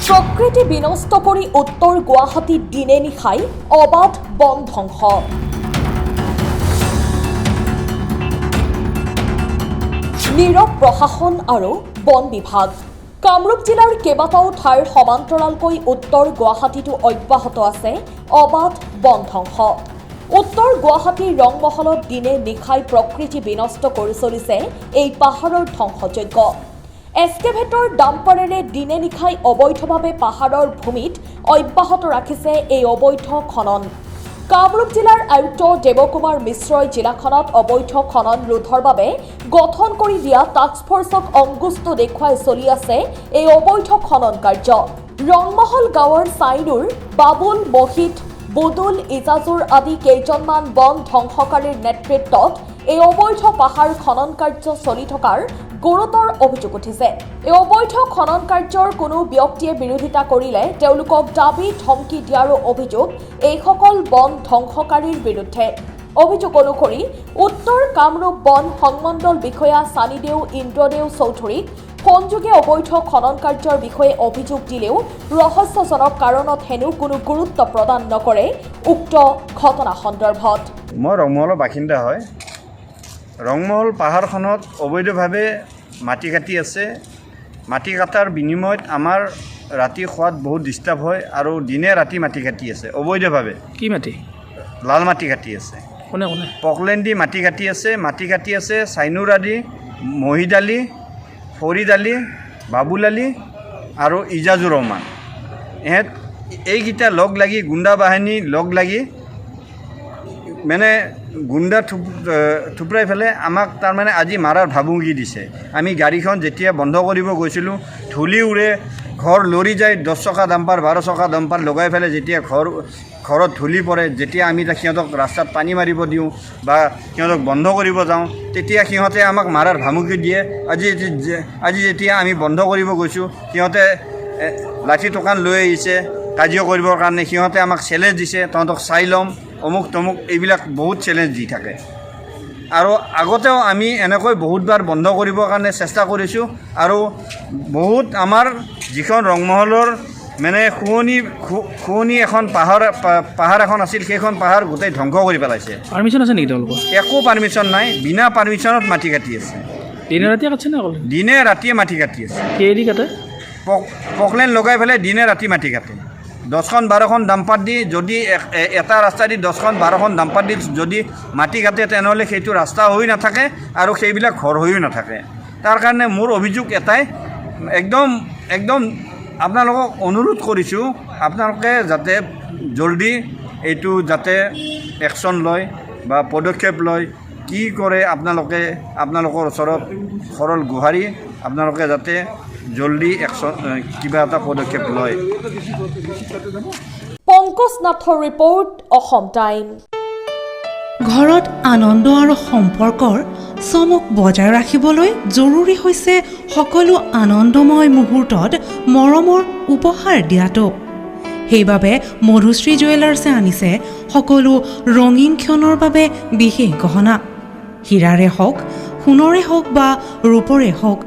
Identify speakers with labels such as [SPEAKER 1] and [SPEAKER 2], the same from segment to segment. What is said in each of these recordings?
[SPEAKER 1] প্ৰকৃতি বিনষ্ট কৰি উত্তৰ গুৱাহাটীত দিনে নিশাই অবাধ বন ধ্বংস। নীৰৱ প্ৰশাসন আৰু বন বিভাগ। কামৰূপ জিলাৰ কেইবাটাও ঠাইৰ সমান্তৰালকৈ উত্তৰ গুৱাহাটীতো অব্যাহত আছে অবাধ বন ধ্বংস। উত্তৰ গুৱাহাটীৰ ৰংমহলত দিনে নিশাই প্ৰকৃতি বিনষ্ট কৰি চলিছে এই পাহাৰৰ ধ্বংসযজ্ঞ। এক্সকেভেটৰ ডাম্পাৰেৰে দিনে নিশাই অবৈধভাৱে পাহাৰৰ ভূমিত অব্যাহত ৰাখিছে এই অবৈধ খনন। কামৰূপ জিলাৰ আয়ুক্ত দেৱকুমাৰ মিশ্ৰই জিলাখনত অবৈধ খনন ৰোধৰ বাবে গঠন কৰি দিয়া টাস্ক ফৰ্চক অংগুষ্ঠ দেখুৱাই চলি আছে এই অবৈধ খনন কাৰ্য। ৰংমহল গাঁৱৰ চাইনুৰ, বাবুল, মহিত, বুদুল, ইজাজুৰ আদি কেইজনমান বন ধ্বংসকাৰীৰ নেতৃত্বত এই অবৈধ পাহাৰ খনন কাৰ্য চলি থকাৰ গুৰুতৰ অভিযোগ উঠিছে। এই অবৈধ খনন কাৰ্যৰ কোনো ব্যক্তিয়ে বিৰোধিতা কৰিলে তেওঁলোকক দাবী ধমকি দিয়াৰো অভিযোগ এইসকল বন ধ্বংসকাৰীৰ বিৰুদ্ধে। অভিযোগ অনুসৰি উত্তৰ কামৰূপ বন সংমণ্ডল বিষয়া চানিদেউ ইন্দ্ৰদেউ চৌধুৰীক ফোনযোগে অবৈধ খনন কাৰ্যৰ বিষয়ে অভিযোগ দিলেও ৰহস্যজনক কাৰণত হেনো কোনো গুৰুত্ব প্ৰদান নকৰে উক্ত ঘটনা সন্দৰ্ভত।
[SPEAKER 2] মই ৰংমহলৰ বাসিন্দা হয়। ৰংমহল পাহাৰখনত অবৈধভাৱে মাটি কাটি আছে। মাটি কাটাৰ বিনিময়ত আমাৰ ৰাতি খোৱাত বহুত ডিষ্টাৰ্ব হয় আৰু দিনে ৰাতি মাটি কাটি আছে অবৈধভাৱে।
[SPEAKER 3] কি মাটি?
[SPEAKER 2] লাল মাটি কাটি আছে।
[SPEAKER 3] কোনে কোনে?
[SPEAKER 2] পকলেণ্ড দি মাটি কাটি আছে চাইনুৰ আদি, মহিদ আলী, ফৰিদ আলী, বাবুল আলী আৰু ইজাজুৰ ৰহমান। এইকেইটা লগ লাগি গুণ্ডা বাহিনী লগ লাগি মানে গুণ্ডা থুপৰাই পেলাই আমাক তাৰমানে আজি মাৰাৰ ভাবুকি দিছে। আমি গাড়ীখন যেতিয়া বন্ধ কৰিব গৈছিলোঁ ধূলি উৰে, ঘৰ লৰি যায়, 10 চকা ডাম্পাৰ 12 চকা ডাম্পাৰ লগাই পেলাই যেতিয়া ঘৰত ধূলি পৰে, যেতিয়া আমি সিহঁতক ৰাস্তাত পানী মাৰিব দিওঁ বা সিহঁতক বন্ধ কৰিব যাওঁ তেতিয়া সিহঁতে আমাক মাৰাৰ ভাবুকি দিয়ে। আজি যেতিয়া আমি বন্ধ কৰিব গৈছোঁ সিহঁতে লাঠি টকান লৈ আহিছে কাজিয়া কৰিবৰ কাৰণে। সিহঁতে আমাক চেলেঞ্জ দিছে, তহঁতক চাই ল'ম, অমুক তমুক এইবিলাক বহুত চেলেঞ্জ দি থাকে। আৰু আগতেও আমি এনেকৈ বহুতবাৰ বন্ধ কৰিবৰ কাৰণে চেষ্টা কৰিছোঁ আৰু বহুত আমাৰ যিখন ৰংমহলৰ মানে শুৱনি এখন পাহাৰ এখন আছিল, সেইখন পাহাৰ গোটেই ধ্বংস কৰি পেলাইছে।
[SPEAKER 3] পাৰ্মিশ্যন আছে নেকি তেওঁলোকৰ?
[SPEAKER 2] একো পাৰ্মিশ্যন নাই, বিনা পাৰ্মিশ্যনত মাটি কাটি আছে।
[SPEAKER 3] দিনে ৰাতিয়ে কাটছে নে অকল?
[SPEAKER 2] দিনে ৰাতিয়ে মাটি কাটি আছে।
[SPEAKER 3] কেইদি কাটে?
[SPEAKER 2] পকলেন লগাই পেলাই দিনে ৰাতি মাটি কাটে। 10খন 12খন ডাম্পাৰ দি যদি এটা ৰাস্তা দি 10খন 12খন ডাম্পাৰ দি যদি মাটি কাটে তেনেহ'লে সেইটো ৰাস্তা হৈ নাথাকে আৰু সেইবিলাক ঘৰ হৈও নাথাকে। তাৰ কাৰণে মোৰ অভিযোগ এটাই, একদম আপোনালোকক অনুৰোধ কৰিছোঁ, আপোনালোকে যাতে জলদি এইটো যাতে একশ্যন লয় বা পদক্ষেপ লয়। কি কৰে আপোনালোকৰ ওচৰত সৰল গুহাৰি আপোনালোকে যাতে জলদি কিবা এটা পদক্ষেপ লয়।
[SPEAKER 1] পংকজ নাথৰ ৰিপৰ্ট, অসম টাইম।
[SPEAKER 4] ঘৰত আনন্দ আৰু সম্পৰ্কৰ চমক বজাই ৰাখিবলৈ জৰুৰী হৈছে সকলো আনন্দময় মুহূৰ্তত মৰমৰ উপহাৰ দিয়াটো। সেইবাবে মধুশ্ৰী জুৱেলাৰ্ছে আনিছে সকলো ৰঙীন ক্ষণৰ বাবে বিশেষ গহনা। হীৰাৰে হওক, সোণৰে হওক বা ৰূপৰে হওক,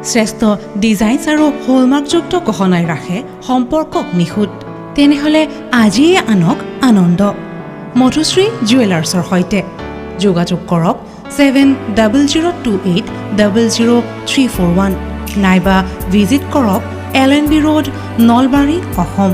[SPEAKER 4] শ্ৰেষ্ঠ ডিজাইনছ আৰু হলমাৰ্কযুক্ত গহনাই ৰাখে সম্পৰ্কক নিখুঁত। তেনেহ'লে আজিয়ে আনক আনন্দ মধুশ্ৰী জুৱেলাৰ্ছৰ সৈতে। যোগাযোগ কৰক 7028000341 নাইবা ভিজিট কৰক LNB ৰোড, নলবাৰী, অসম।